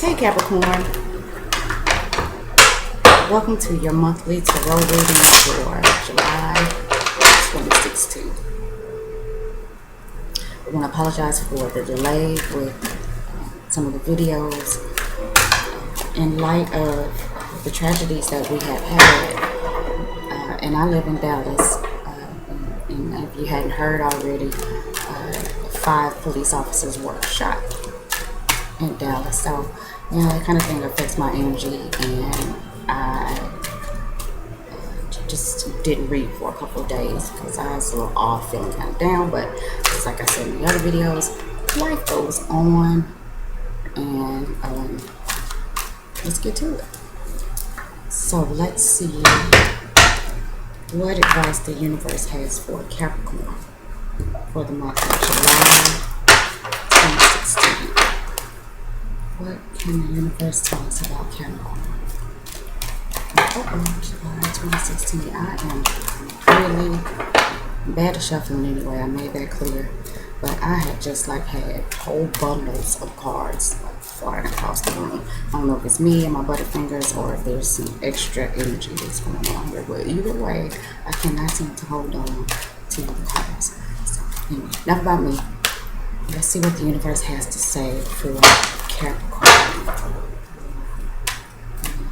Hey Capricorn, welcome to your monthly tarot reading for July 2016. I want to apologize for the delay with some of the videos in light of the tragedies that we have had. And I live in Dallas, and if you hadn't heard already, 5 police officers were shot in Dallas. So, you know, that kind of thing affects my energy, and I just didn't read for a couple of days because I was a little off, feeling kind of down. But just like I said in the other videos, life goes on, and let's get to it. So let's see what advice the universe has for Capricorn for the month of July 2016. What can the universe tell us about Capricorn? July 2016. I am really bad at shuffling anyway. I made that clear. But I had just had whole bundles of cards flying across the room. I don't know if it's me and my butterfingers or if there's some extra energy that's going on here. But either way, I cannot seem to hold on to the cards. So anyway, enough about me. Let's see what the universe has to say for Capricorn.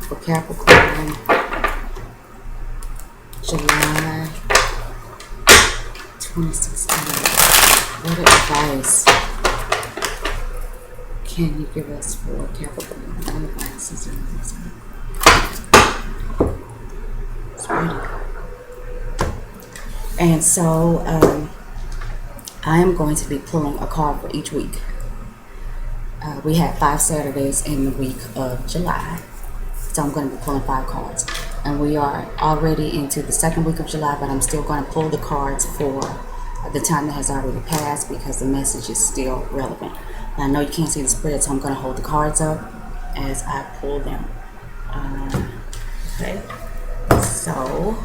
For Capricorn, July 2016. What advice can you give us for Capricorn? What advice is there? And so I am going to be pulling a card for each week. We had 5 Saturdays in the week of July, so I'm going to be pulling 5 cards. And we are already into the second week of July, but I'm still going to pull the cards for the time that has already passed because the message is still relevant. And I know you can't see the spread, so I'm going to hold the cards up as I pull them. Okay, so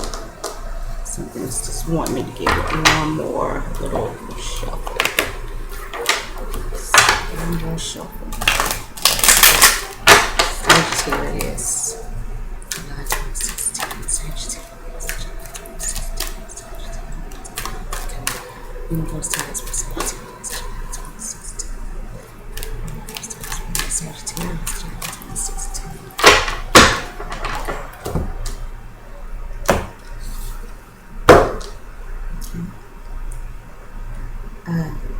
something's just wanting me to give it one more little shuffle. One more shuffle. Sagittarius. July 2016. Sagittarius. Universe ties for Sagittarius. July 2016. Universe ties for Sagittarius. July 2016.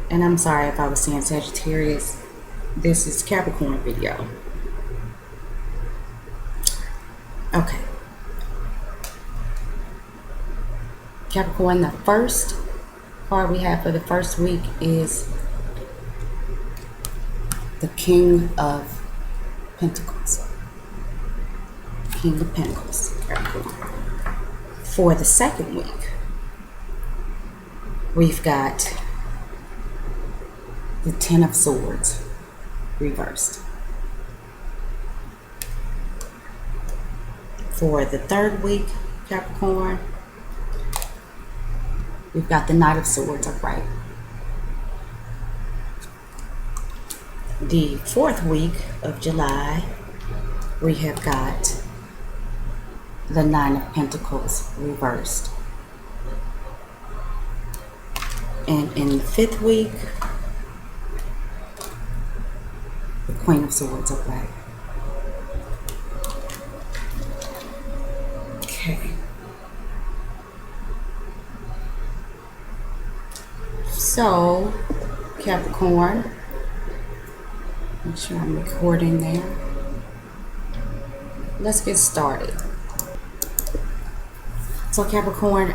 And I'm sorry if I was saying Sagittarius. This is Capricorn video. Okay. Capricorn, the first card we have for the first week is the King of Pentacles. King of Pentacles, Capricorn. For the second week, we've got the 10 of Swords reversed. For the third week, Capricorn, we've got the Knight of Swords upright. The fourth week of July, we have got the 9 of Pentacles reversed. And in the fifth week, the Queen of Swords upright. Okay. So, Capricorn, make sure I'm recording there. Let's get started. So, Capricorn,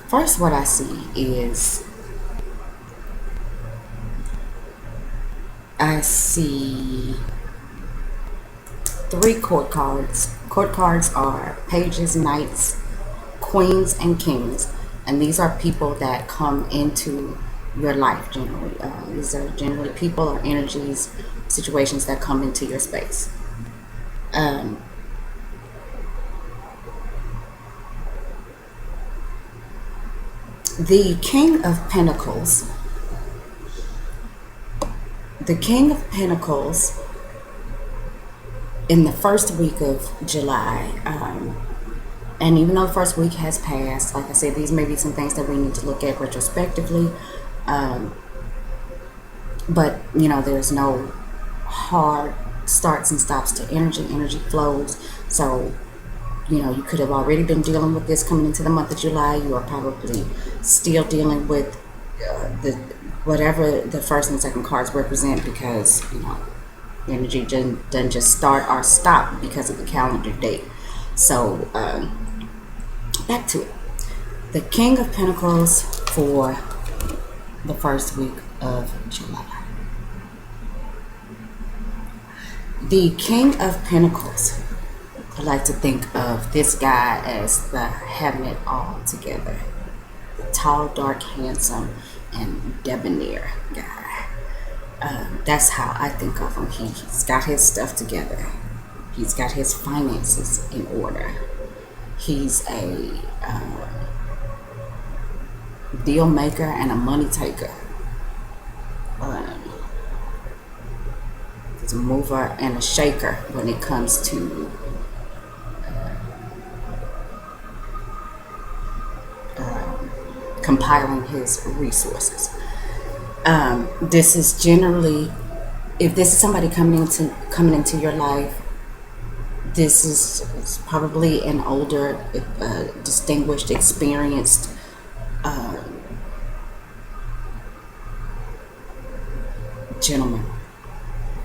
first what I see is I see 3 court cards. Court cards are pages, knights, queens, and kings. And these are people that come into your life generally. These are generally people or energies, situations that come into your space. The King of Pentacles The King of Pentacles in the first week of July, and even though the first week has passed, like I said, these may be some things that we need to look at retrospectively. But there's no hard starts and stops to energy. Energy flows. So you could have already been dealing with this coming into the month of July. You are probably still dealing with the whatever the first and second cards represent, because energy doesn't just start or stop because of the calendar date. So back to it. The King of Pentacles for the first week of July. The King of Pentacles, I like to think of this guy as the having it all together. The tall, dark, handsome, and debonair guy. That's how I think of him. He's got his stuff together. He's got his finances in order. He's a deal maker and a money taker. He's a mover and a shaker when it comes to compiling his resources. This is generally, if this is somebody coming into your life, this is probably an older, distinguished, experienced gentleman.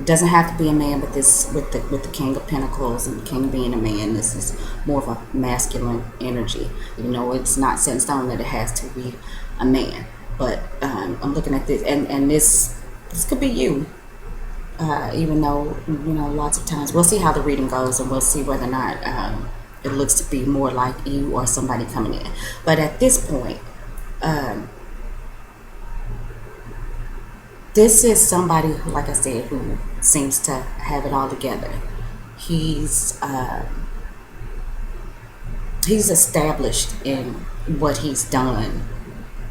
It doesn't have to be a man, but this with the King of Pentacles and the King being a man, this is more of a masculine energy. It's not set in stone that it has to be a man. But I'm looking at this, and this could be you. Even though lots of times we'll see how the reading goes, and we'll see whether or not it looks to be more like you or somebody coming in. But at this point, this is somebody who, like I said, who seems to have it all together. He's established in what he's done.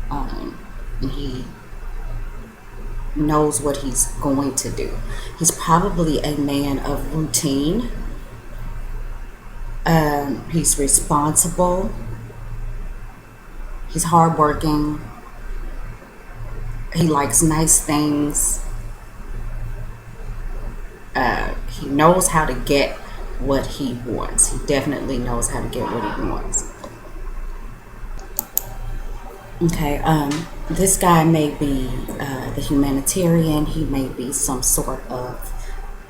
And he knows what he's going to do. He's probably a man of routine. He's responsible. He's hardworking. He likes nice things. He knows how to get what he wants. He definitely knows how to get what he wants. Okay, this guy may be the humanitarian. He may be some sort of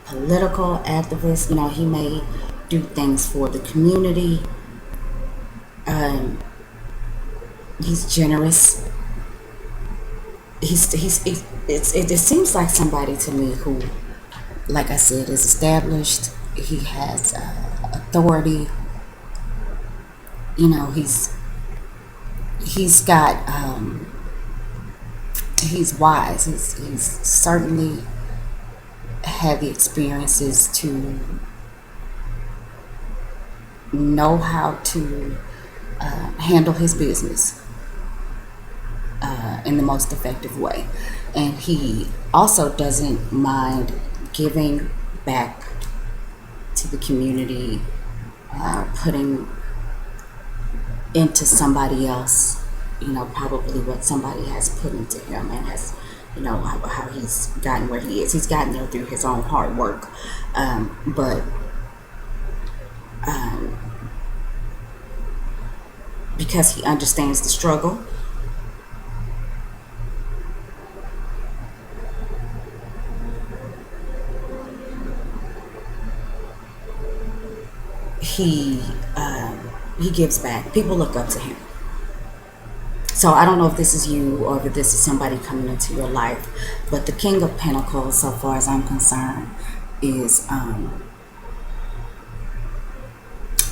political activist. He may do things for the community. He's generous. It seems like somebody to me who, like I said, is established. He has authority. He's got he's wise. He's certainly had the experiences to know how to handle his business in the most effective way. And he also doesn't mind giving back to the community, putting into somebody else, probably what somebody has put into him, and has, how he's gotten where he is. He's gotten there through his own hard work, but because he understands the struggle, he gives back. People look up to him. So I don't know if this is you or if this is somebody coming into your life, but the King of Pentacles, so far as I'm concerned, is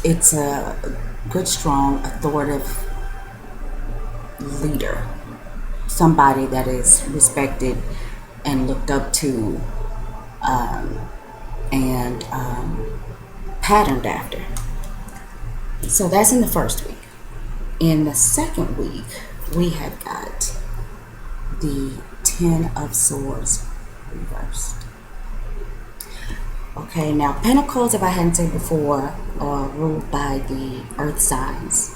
it's a good, strong, authoritative leader, somebody that is respected and looked up to, and patterned after. So that's in the first week. In the second week, we have got the Ten of Swords reversed. Okay, now Pentacles, if I hadn't said before, are ruled by the earth signs,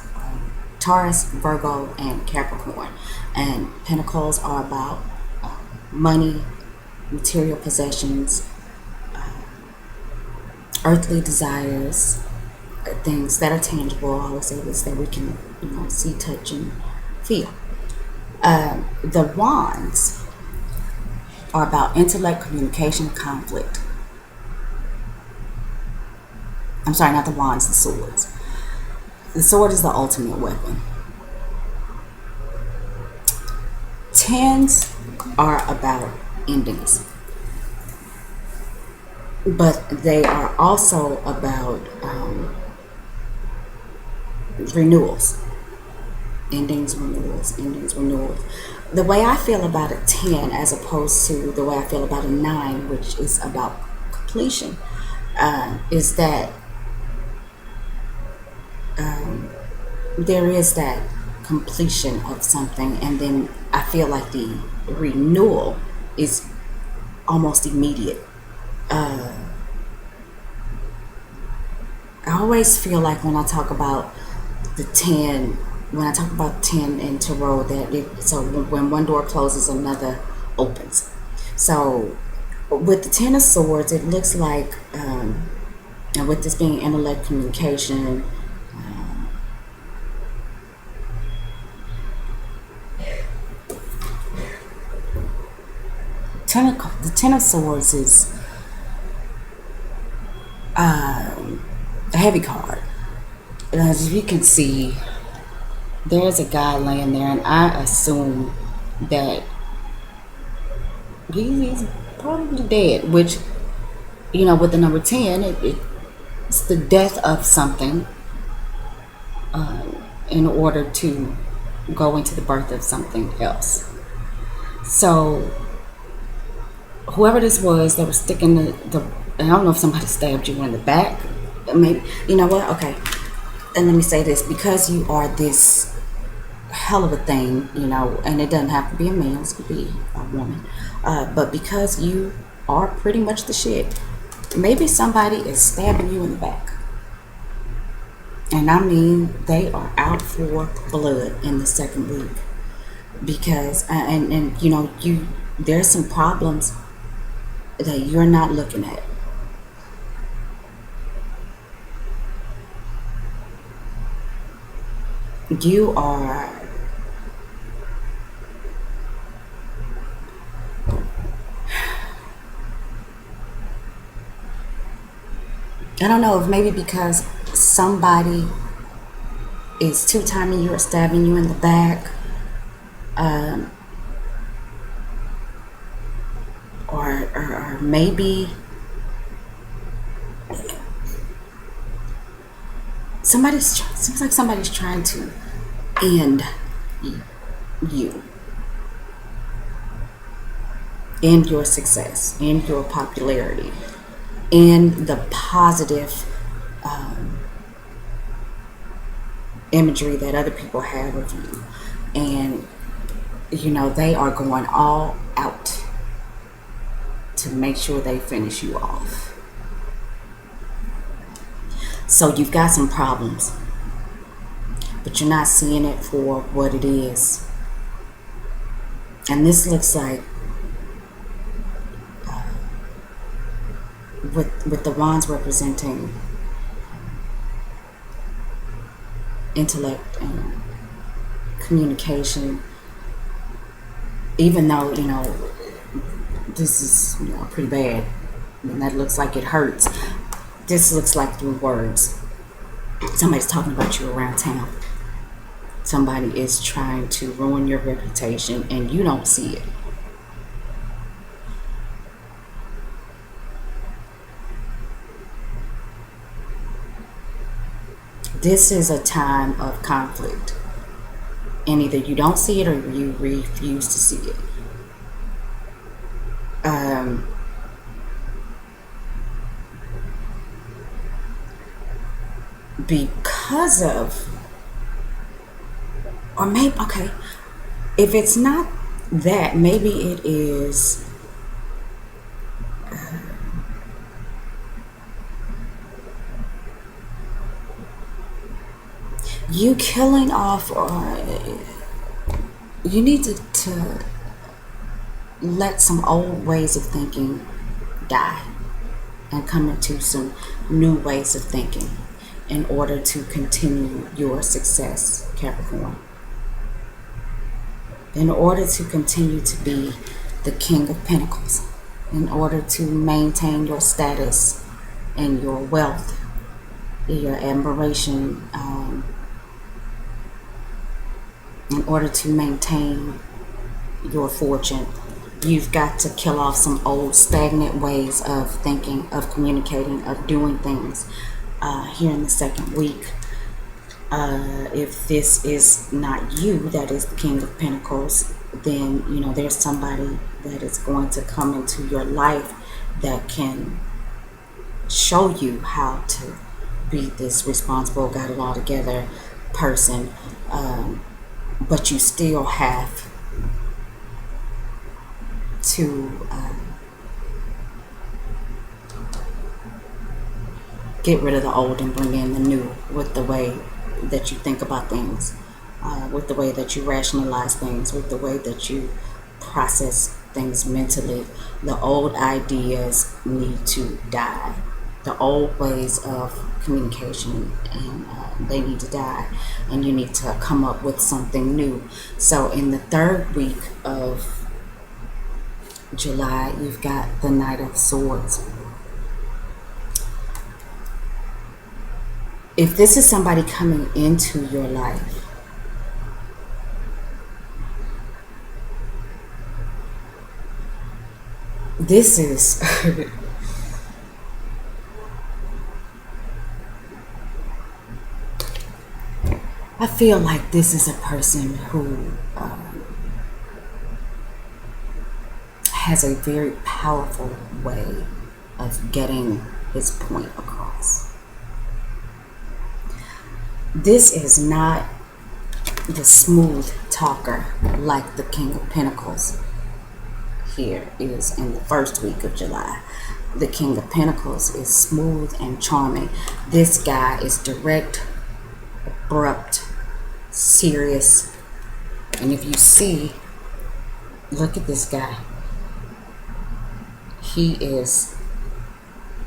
Taurus, Virgo, and Capricorn. And Pentacles are about money, material possessions, earthly desires, things that are tangible. I always say this, that we can, see, touch, and feel. The Wands are about intellect, communication, conflict. I'm sorry, not the Wands, the Swords. The sword is the ultimate weapon. Tens are about endings, but they are also about renewals. Endings, renewals. The way I feel about a 10 as opposed to the way I feel about a 9, which is about completion, is that there is that completion of something, and then I feel like the renewal is almost immediate. I always feel like when I talk about the 10, in tarot, that so when one door closes, another opens. So with the 10 of Swords, it looks like, and with this being intellect, communication, the 10 of Swords is a heavy card. As you can see, there's a guy laying there, and I assume that he's probably dead, which, with the number 10, it's the death of something in order to go into the birth of something else. So whoever this was that was sticking the I don't know if somebody stabbed you in the back. Maybe, you know what? Okay. And let me say this, because you are this hell of a thing, and it doesn't have to be a man, it could be a woman. But because you are pretty much the shit, maybe somebody is stabbing you in the back. And I mean, they are out for blood in the second week. Because, there's some problems that you're not looking at. You are I don't know if maybe because somebody is two-timing you or stabbing you in the back, or maybe seems like somebody's trying to end you, end your success, end your popularity, end the positive imagery that other people have of you. And they are going all out to make sure they finish you off. So you've got some problems, but you're not seeing it for what it is. And this looks like, with the wands representing intellect and communication, even though this is pretty bad, and that looks like it hurts. This looks like through words. Somebody's talking about you around town. Somebody is trying to ruin your reputation, and you don't see it. This is a time of conflict, and either you don't see it or you refuse to see it. Because of, or maybe, okay, if it's not that, maybe it is You killing off, or you need to let some old ways of thinking die and come into some new ways of thinking in order to continue your success, Capricorn. In order to continue to be the King of Pentacles, in order to maintain your status and your wealth, your admiration, in order to maintain your fortune, you've got to kill off some old stagnant ways of thinking, of communicating, of doing things. Here in the second week, if this is not you that is the King of Pentacles, then there's somebody that is going to come into your life that can show you how to be this responsible, got it all together person, but you still have to get rid of the old and bring in the new with the way that you think about things, with the way that you rationalize things, with the way that you process things mentally. The old ideas need to die. The old ways of communication, and they need to die, and you need to come up with something new. So in the third week of July, you've got the Knight of Swords. If this is somebody coming into your life, this is I feel like this is a person who has a very powerful way of getting his point across. This is not the smooth talker like the King of Pentacles here is in the first week of July. The King of Pentacles is smooth and charming. This guy is direct, abrupt, serious, and if you see, look at this guy. He is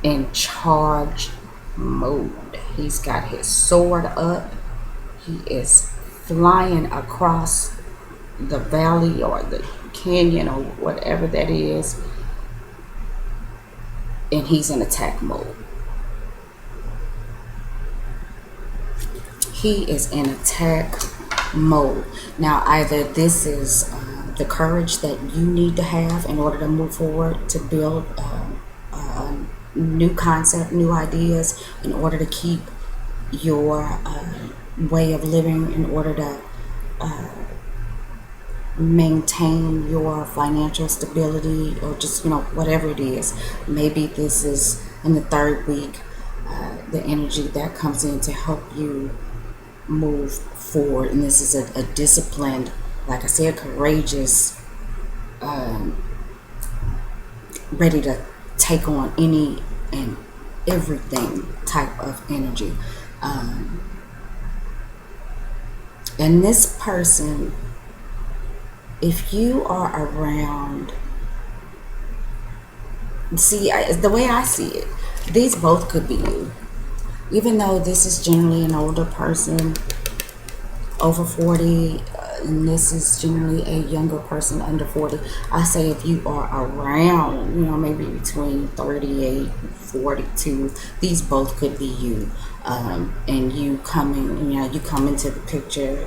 in charge mode. He's got his sword up. He is flying across the valley or the canyon or whatever that is, and he's in attack mode. He is in attack mode. Now, either this is the courage that you need to have in order to move forward, to build a new concept, new ideas, in order to keep your way of living, in order to maintain your financial stability, or just whatever it is. Maybe this is in the third week, the energy that comes in to help you move forward, and this is a disciplined, like I said, courageous, ready to take on any and everything type of energy. And this person, if you are around, the way I see it, these both could be you. Even though this is generally an older person, over 40, and this is generally a younger person under 40, I say if you are around, maybe between 38 and 42, these both could be you. And you coming, you come into the picture,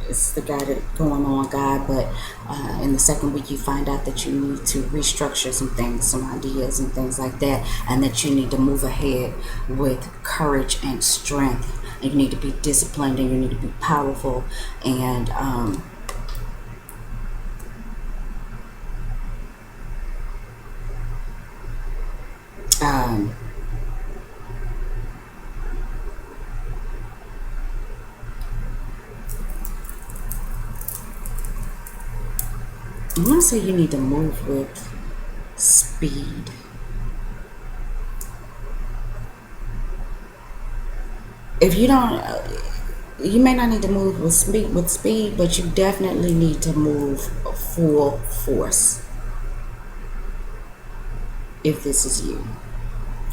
it's the guy that going on guy, but in the second week you find out that you need to restructure some things, some ideas and things like that, and that you need to move ahead with courage and strength, and you need to be disciplined, and you need to be powerful, and I want to say you need to move with speed. If you don't, You may not need to move with speed, but you definitely need to move full force if this is you.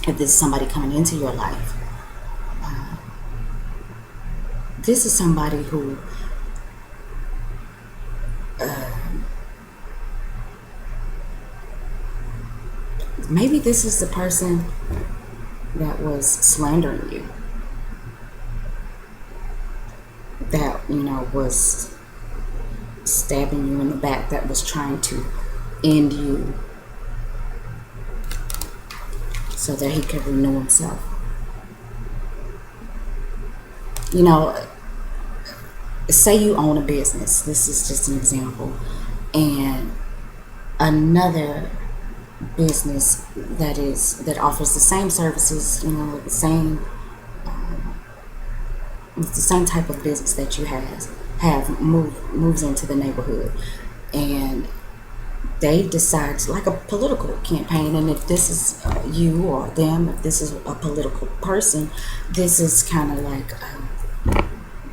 If this is somebody coming into your life, this is somebody who maybe this is the person that was slandering you, that was stabbing you in the back, that was trying to end you so that he could renew himself. Say you own a business, this is just an example, and another business that offers the same services, it's the same type of business that you have moves into the neighborhood, and they decide, like a political campaign, and if this is you or them, if this is a political person, this is kind of like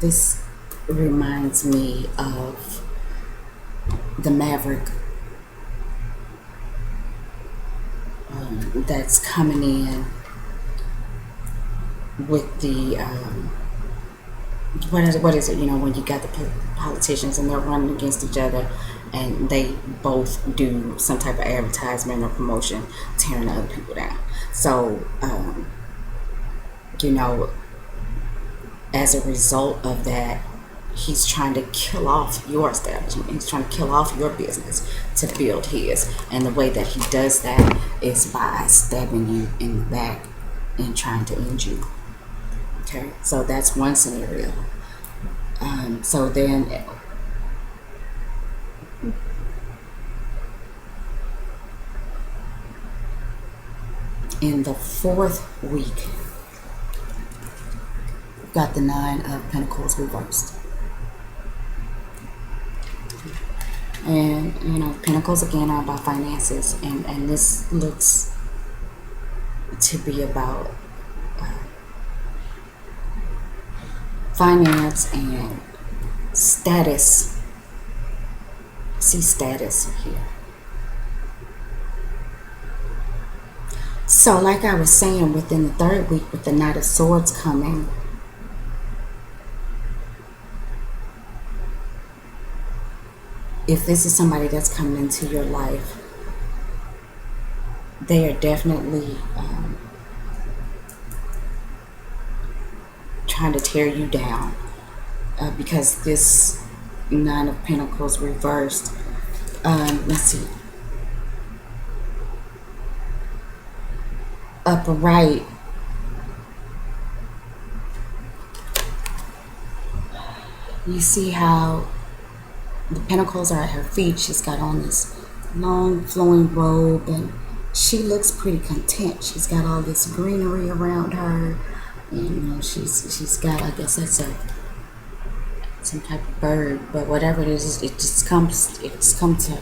this reminds me of the Maverick that's coming in with the what is it, when you got the politicians and they're running against each other, and they both do some type of advertisement or promotion tearing other people down. So as a result of that, he's trying to kill off your establishment. He's trying to kill off your business to build his. And the way that he does that is by stabbing you in the back and trying to end you. Okay, so that's one scenario. So then, in the fourth week, got the Nine of Pentacles reversed. And Pentacles again are about finances, and this looks to be about finance and status. See status here. So like I was saying, within the third week with the Knight of Swords coming, if this is somebody that's coming into your life, they are definitely trying to tear you down, because this Nine of Pentacles reversed, let's see, upright, you see how the pentacles are at her feet. She's got on this long flowing robe, and she looks pretty content. She's got all this greenery around her, and she's got, I guess that's some type of bird, but whatever it is, it's come to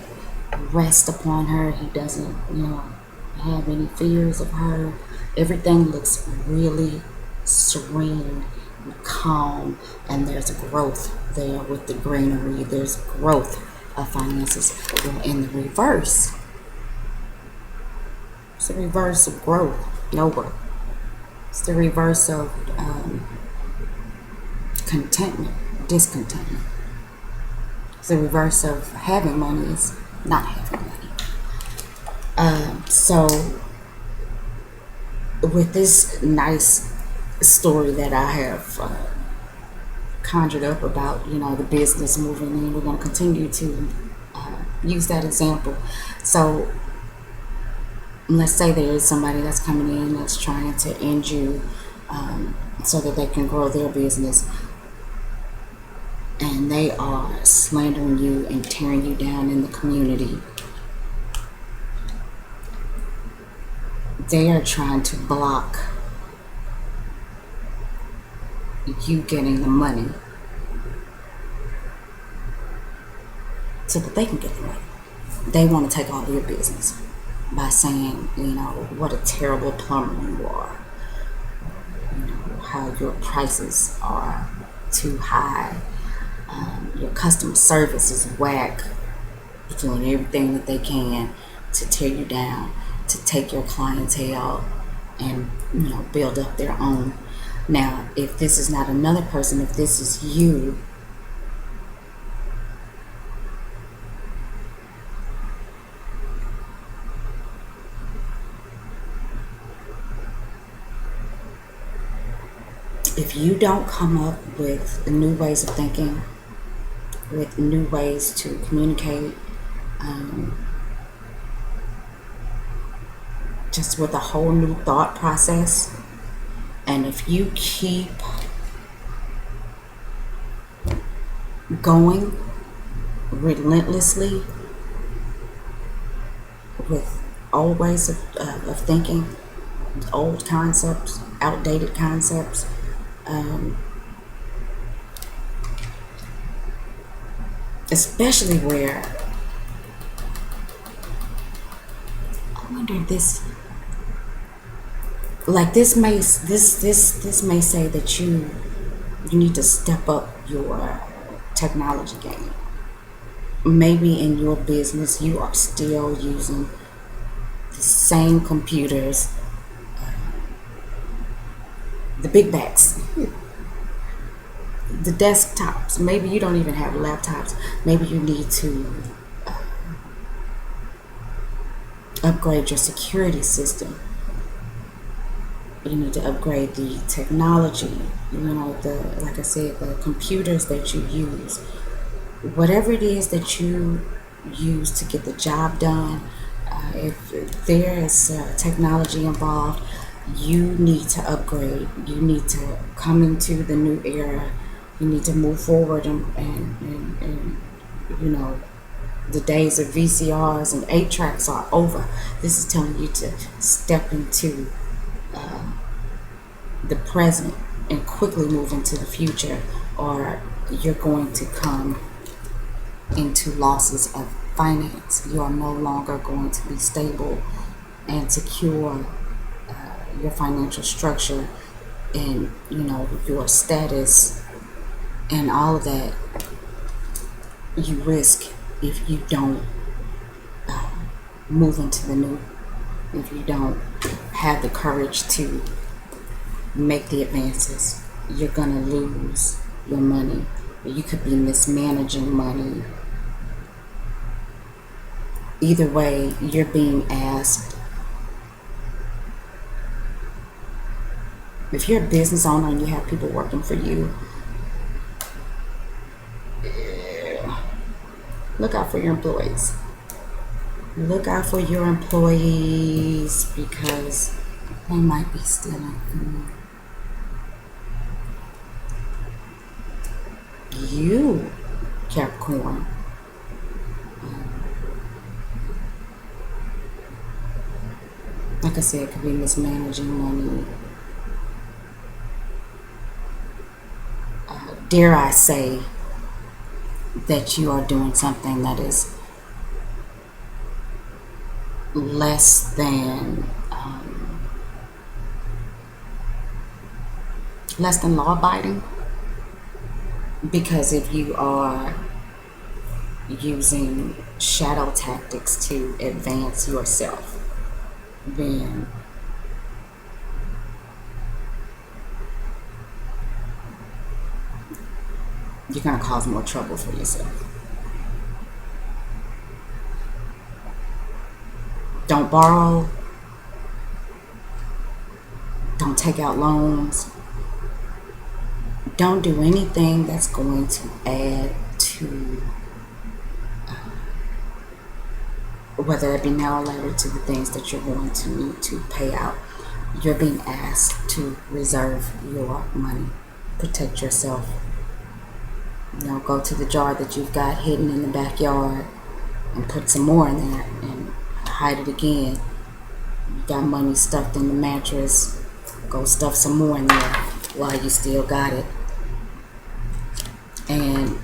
rest upon her. He doesn't have any fears of her. Everything looks really serene, calm, and there's growth there with the greenery. There's growth of finances. Well, in the reverse, it's the reverse of growth, no growth. It's the reverse of contentment, discontentment. It's the reverse of having money is not having money. So with this nice story that I have conjured up about the business moving in, we're going to continue to use that example. So let's say there is somebody that's coming in that's trying to end you, so that they can grow their business, and they are slandering you and tearing you down in the community. They are trying to block you getting the money so that they can get the money. They want to take all your business by saying, what a terrible plumber you are, how your prices are too high. Your customer service is whack. Doing everything that they can to tear you down, to take your clientele and build up their own. Now, if this is not another person, if this is you, if you don't come up with new ways of thinking, with new ways to communicate, just with a whole new thought process, and if you keep going relentlessly with old ways of thinking, old concepts, outdated concepts, especially where I wonder if this may say that you need to step up your technology game. Maybe in your business you are still using the same computers, the big backs, the desktops. Maybe you don't even have laptops. Maybe you need to upgrade your security system. You need to upgrade the technology, like I said, the computers that you use. Whatever it is that you use to get the job done, if there is technology involved, you need to upgrade. You need to come into the new era. You need to move forward and the days of VCRs and 8-tracks are over. This is telling you to step into the present and quickly move into the future, or you're going to come into losses of finance. You are no longer going to be stable and secure your financial structure and your status and all of that. You risk if you don't move into the new, if you don't have the courage to make the advances. You're gonna lose your money. You could be mismanaging money. Either way, you're being asked. If you're a business owner and you have people working for you, look out for your employees. Look out for your employees because they might be stealing from you, Capricorn. Like I said, it could be mismanaging money. Dare I say that you are doing something that is less than law-abiding, because if you are using shadow tactics to advance yourself, then you're going to cause more trouble for yourself. Don't borrow. Don't take out loans. Don't do anything that's going to add to, whether it be now or later, to the things that you're going to need to pay out. You're being asked to reserve your money. Protect yourself. Go to the jar that you've got hidden in the backyard and put some more in there and hide it again. You got money stuffed in the mattress, go stuff some more in there while you still got it. And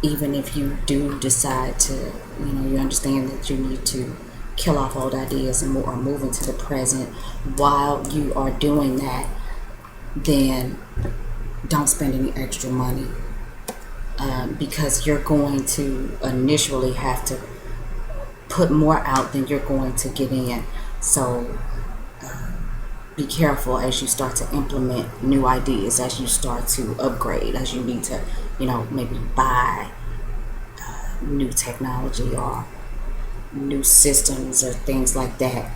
even if you do decide to, you understand that you need to kill off old ideas and move into the present, while you are doing that, then don't spend any extra money, because you're going to initially have to put more out than you're going to get in. So be careful as you start to implement new ideas, as you start to upgrade, as you need to, maybe buy new technology or new systems or things like that.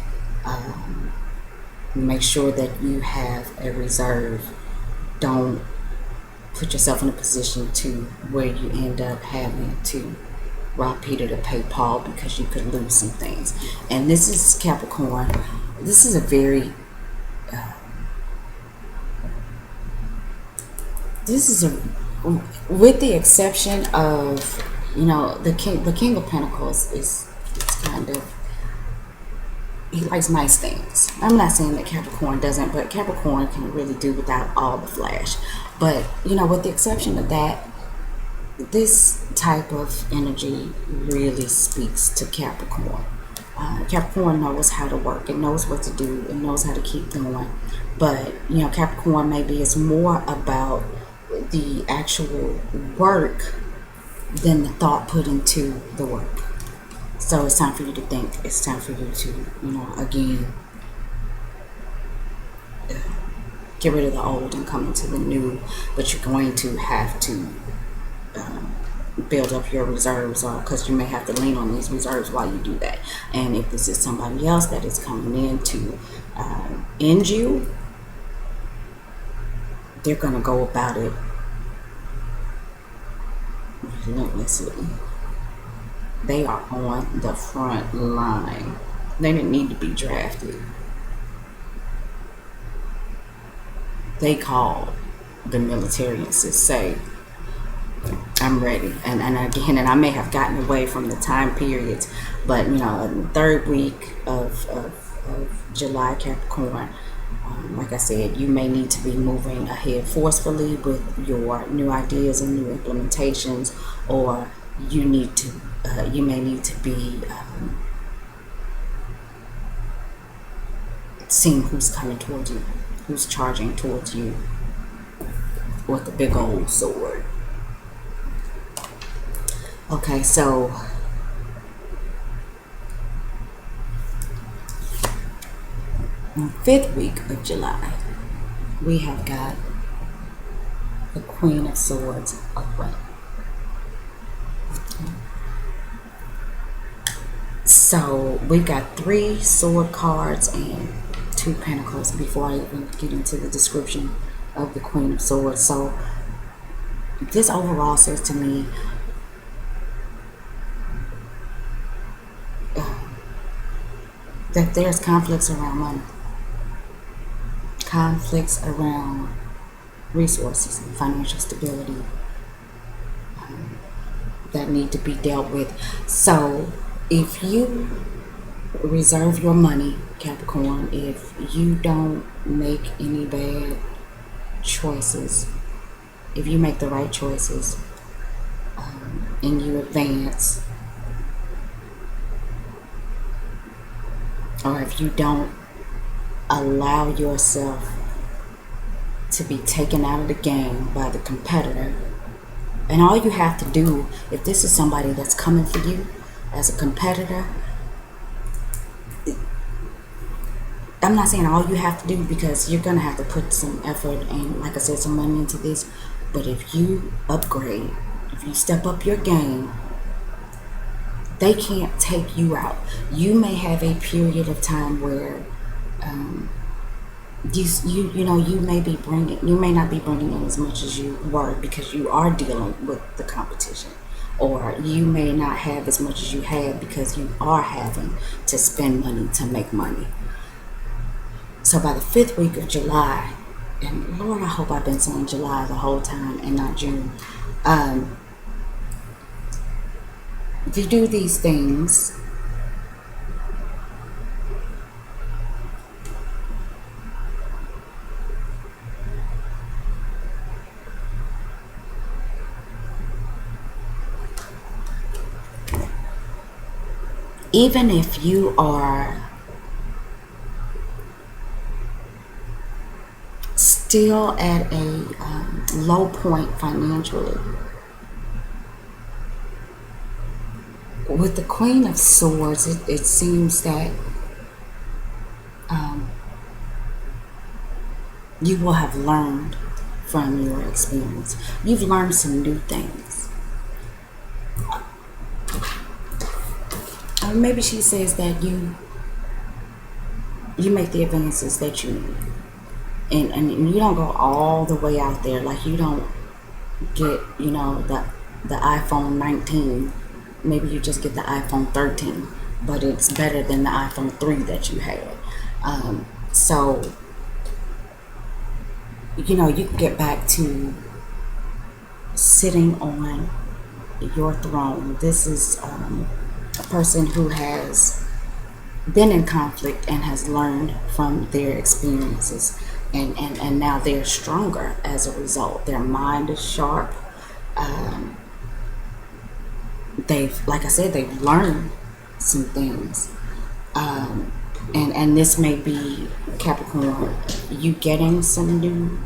Make sure that you have a reserve. Don't put yourself in a position to where you end up having to rob Peter to pay Paul, because you could lose some things. And this is Capricorn. This is a very with the exception of, the king of Pentacles is kind of, he likes nice things. I'm not saying that Capricorn doesn't, but Capricorn can really do without all the flash. But with the exception of that, this type of energy really speaks to Capricorn. Capricorn knows how to work. It knows what to do. It knows how to keep going. But Capricorn maybe is more about the actual work than the thought put into the work. So it's time for you to think. It's time for you to, again, get rid of the old and come into the new. But you're going to have to build up your reserves, because you may have to lean on these reserves while you do that. And if this is somebody else that is coming in to end you, they're going to go about it relentlessly. They are on the front line. They didn't need to be drafted. They called the military and said, say, I'm ready. And again, and I may have gotten away from the time periods, but in the third week of July, Capricorn, like I said, you may need to be moving ahead forcefully with your new ideas and new implementations, or you may need to be seeing who's coming towards you, who's charging towards you with the big old sword. Okay, so on the 5th week of July, we have got the Queen of Swords upright. So we've got 3 sword cards and 2 pentacles before I even get into the description of the Queen of Swords. So this overall says to me, that there's conflicts around money, conflicts around resources and financial stability that need to be dealt with. So if you reserve your money, Capricorn, if you don't make any bad choices, if you make the right choices, and you advance, or if you don't allow yourself to be taken out of the game by the competitor, and all you have to do, if this is somebody that's coming for you as a competitor, I'm not saying all you have to do, because you're going to have to put some effort and, like I said, some money into this. But if you upgrade, if you step up your game, they can't take you out. You may have a period of time where you may not be bringing in as much as you were, because you are dealing with the competition, or you may not have as much as you had because you are having to spend money to make money. So by the 5th week of July, and Lord, I hope I've been saying July the whole time and not June. If you do these things, even if you are still at a low point financially. With the Queen of Swords, it seems that you will have learned from your experience. You've learned some new things. Maybe she says that you make the advances that you need, and you don't go all the way out there. Like, you don't get the iPhone 19. Maybe you just get the iPhone 13, but it's better than the iPhone 3 that you had. So you can get back to sitting on your throne. This is a person who has been in conflict and has learned from their experiences, and now they're stronger as a result. Their mind is sharp. Like I said, they've learned some things. And this may be, Capricorn, you getting some new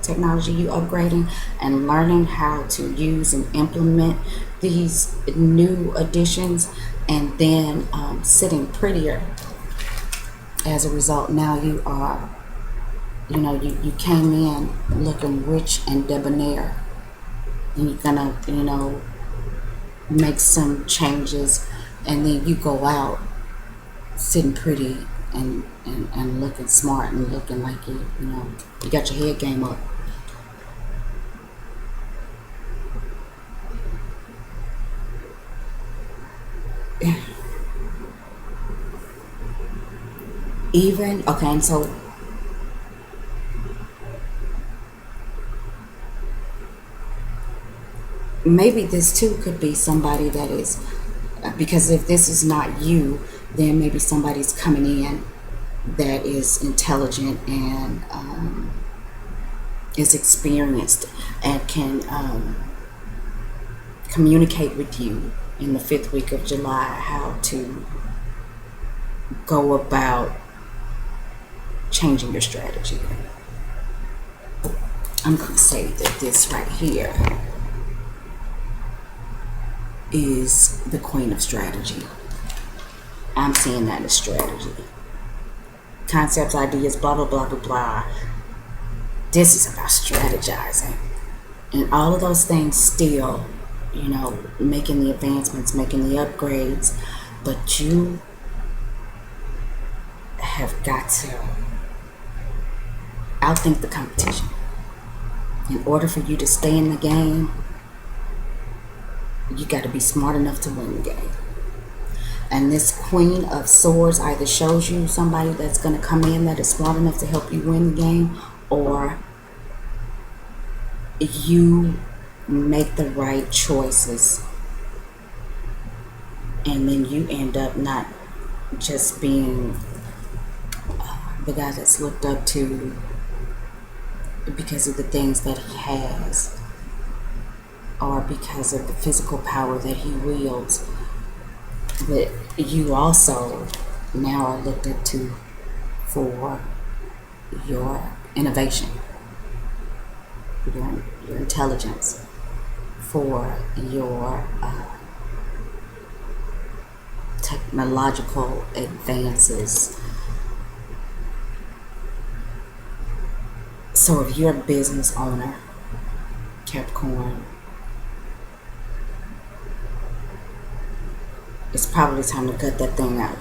technology, you upgrading and learning how to use and implement these new additions, and then sitting prettier as a result. Now you are, you came in looking rich and debonair, and you're gonna, make some changes, and then you go out sitting pretty and looking smart and looking like you got your head game up. And so maybe this too could be somebody that is, because if this is not you, then maybe somebody's coming in that is intelligent and is experienced and can communicate with you in the 5th week of July how to go about changing your strategy. I'm going to say that this right here is the Queen of Strategy. I'm seeing that as strategy. Concepts, ideas, blah, blah, blah, blah, blah. This is about strategizing. And all of those things still, making the advancements, making the upgrades. But you have got to outthink the competition. In order for you to stay in the game, you got to be smart enough to win the game. And this Queen of Swords either shows you somebody that's going to come in that is smart enough to help you win the game, or you make the right choices and then you end up not just being the guy that's looked up to because of the things that he has or because of the physical power that he wields, but you also now are looked up to for your innovation, your intelligence, for your technological advances. So if you're a business owner, Capricorn, it's probably time to cut that thing out.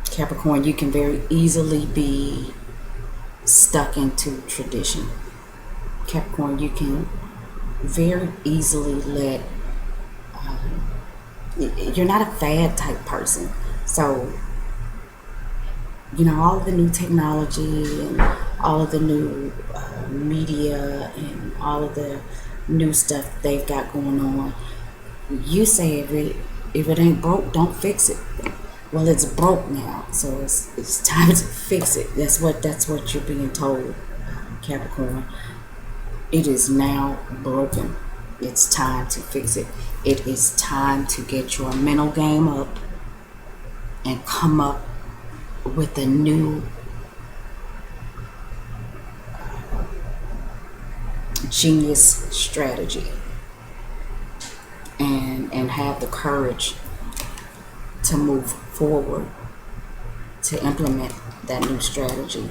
Capricorn, you can very easily be stuck into tradition. Capricorn, you can very easily let you're not a fad type person. So all of the new technology and all of the new media and all of the new stuff they've got going on, you say if it ain't broke, don't fix it. Well, it's broke now, so it's time to fix it. That's what you're being told, Capricorn. It is now broken. It's time to fix it. It is time to get your mental game up and come up with a new genius strategy, and have the courage to move forward to implement that new strategy,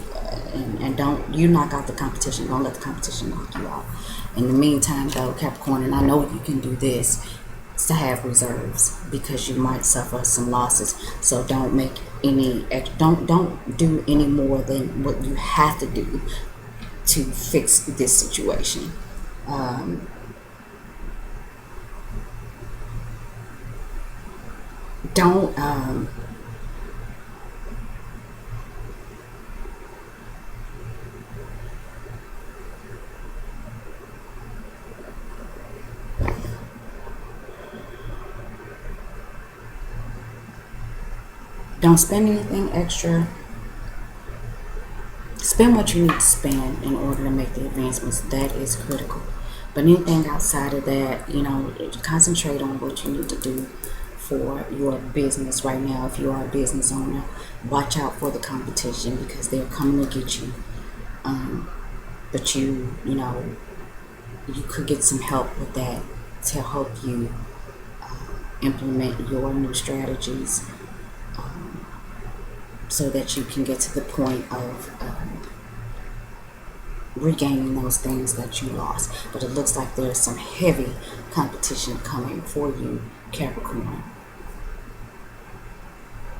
and don't you knock out the competition. Don't let the competition knock you out. In the meantime, though, Capricorn, and I know you can do this, is to have reserves, because you might suffer some losses. So don't make any don't do any more than what you have to do to fix this situation. Don't don't spend anything extra. Spend what you need to spend in order to make the advancements. That is critical. But anything outside of that, concentrate on what you need to do for your business right now. If you are a business owner, watch out for the competition, because they're coming to get you. But you could get some help with that to help you implement your new strategies, so that you can get to the point of regaining those things that you lost. But it looks like there's some heavy competition coming for you, Capricorn.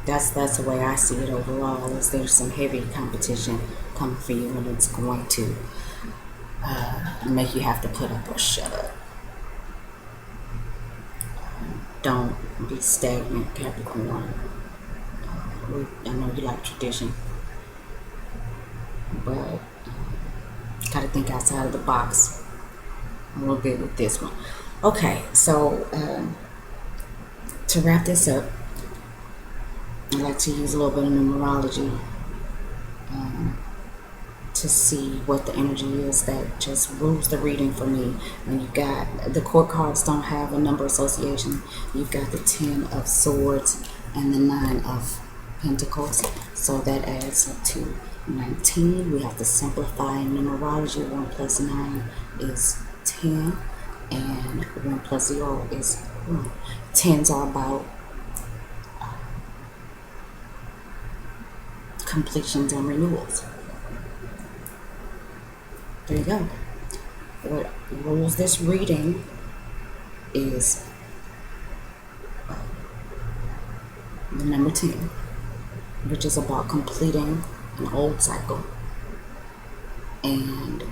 That's the way I see it overall. Is there's some heavy competition coming for you, and it's going to make you have to put up or shut up. Don't be stagnant, Capricorn. I know you like tradition, but gotta think outside of the box a little bit with this one. Okay, so to wrap this up, I like to use a little bit of numerology to see what the energy is that just rules the reading for me. And you've got the court cards don't have a number association. You've got the 10 of Swords and the 9 of Pentacles, so that adds up to 19. We have to simplify numerology. 1 plus 9 is 10, and 1 plus 0 is 1. 10s are about completions and renewals. There you go. What rules this reading is the number 10, which is about completing an old cycle and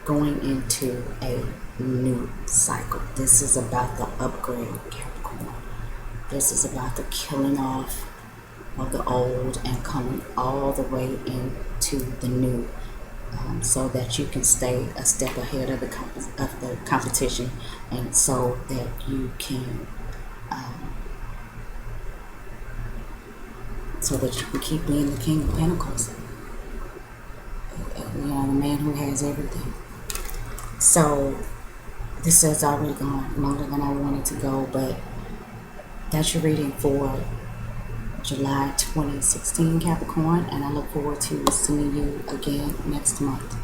going into a new cycle. This is about the upgrade, Capricorn. This is about the killing off of the old and coming all the way into the new, so that you can stay a step ahead of the competition, and so that you can keep being the King of Pentacles. The man who has everything. So this has already gone longer than I wanted to go, but that's your reading for July 2016, Capricorn, and I look forward to seeing you again next month.